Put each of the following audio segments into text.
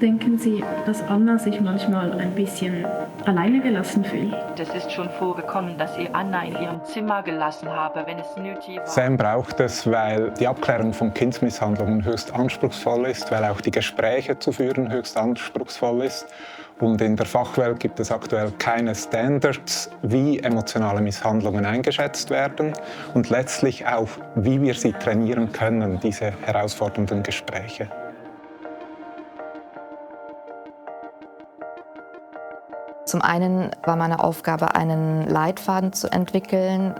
Denken Sie, dass Anna sich manchmal ein bisschen alleine gelassen fühlt? Es ist schon vorgekommen, dass ich Anna in ihrem Zimmer gelassen habe, wenn es nötig war. Sam braucht es, weil die Abklärung von Kindsmisshandlungen höchst anspruchsvoll ist, weil auch die Gespräche zu führen höchst anspruchsvoll ist. Und in der Fachwelt gibt es aktuell keine Standards, wie emotionale Misshandlungen eingeschätzt werden und letztlich auch, wie wir sie trainieren können, diese herausfordernden Gespräche. Zum einen war meine Aufgabe, einen Leitfaden zu entwickeln,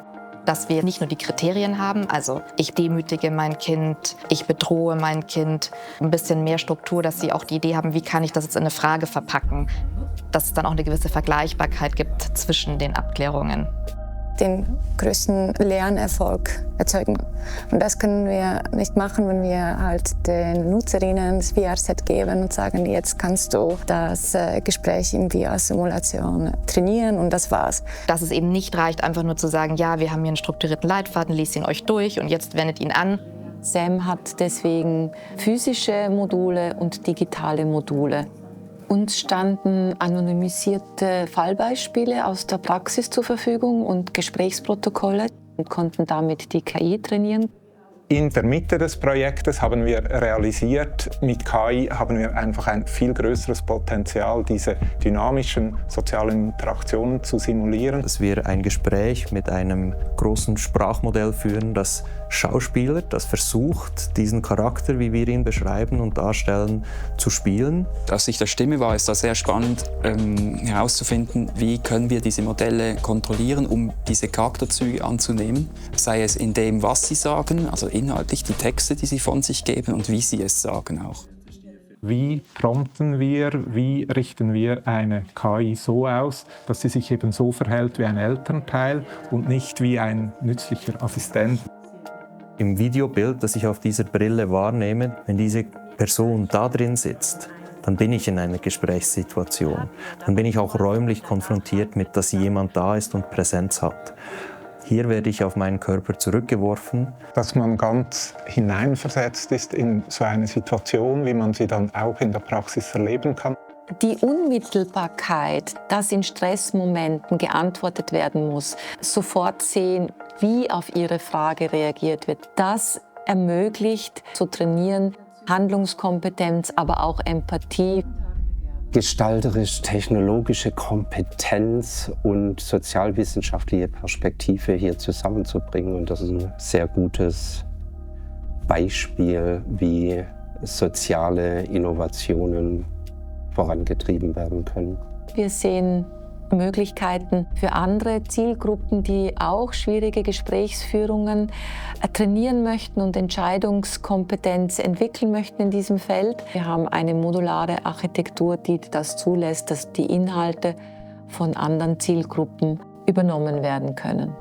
dass wir nicht nur die Kriterien haben, also ich demütige mein Kind, ich bedrohe mein Kind, ein bisschen mehr Struktur, dass sie auch die Idee haben, wie kann ich das jetzt in eine Frage verpacken, dass es dann auch eine gewisse Vergleichbarkeit gibt zwischen den Abklärungen. Den größten Lernerfolg erzeugen. Und das können wir nicht machen, wenn wir halt den Nutzerinnen das VR-Set geben und sagen, jetzt kannst du das Gespräch in VR-Simulation trainieren und das war's. Dass es eben nicht reicht, einfach nur zu sagen, ja, wir haben hier einen strukturierten Leitfaden, lest ihn euch durch und jetzt wendet ihn an. Sam hat deswegen physische Module und digitale Module. Uns standen anonymisierte Fallbeispiele aus der Praxis zur Verfügung und Gesprächsprotokolle und konnten damit die KI trainieren. In der Mitte des Projektes haben wir realisiert, mit KI haben wir einfach ein viel größeres Potenzial, diese dynamischen sozialen Interaktionen zu simulieren. Dass wir ein Gespräch mit einem großen Sprachmodell führen, das Schauspieler, das versucht, diesen Charakter, wie wir ihn beschreiben und darstellen, zu spielen. Aus Sicht der Stimme war es da sehr spannend herauszufinden, wie können wir diese Modelle kontrollieren, um diese Charakterzüge anzunehmen. Sei es in dem, was sie sagen, also inhaltlich die Texte, die sie von sich geben und wie sie es sagen auch. Wie prompten wir, wie richten wir eine KI so aus, dass sie sich eben so verhält wie ein Elternteil und nicht wie ein nützlicher Assistent? Im Videobild, das ich auf dieser Brille wahrnehme, wenn diese Person da drin sitzt, dann bin ich in einer Gesprächssituation. Dann bin ich auch räumlich konfrontiert mit, dass jemand da ist und Präsenz hat. Hier werde ich auf meinen Körper zurückgeworfen. Dass man ganz hineinversetzt ist in so eine Situation, wie man sie dann auch in der Praxis erleben kann. Die Unmittelbarkeit, dass in Stressmomenten geantwortet werden muss, sofort sehen, wie auf ihre Frage reagiert wird, das ermöglicht zu trainieren, Handlungskompetenz, aber auch Empathie. Gestalterisch-technologische Kompetenz und sozialwissenschaftliche Perspektive hier zusammenzubringen. Und das ist ein sehr gutes Beispiel, wie soziale Innovationen vorangetrieben werden können. Wir sehen Möglichkeiten für andere Zielgruppen, die auch schwierige Gesprächsführungen trainieren möchten und Entscheidungskompetenz entwickeln möchten in diesem Feld. Wir haben eine modulare Architektur, die das zulässt, dass die Inhalte von anderen Zielgruppen übernommen werden können.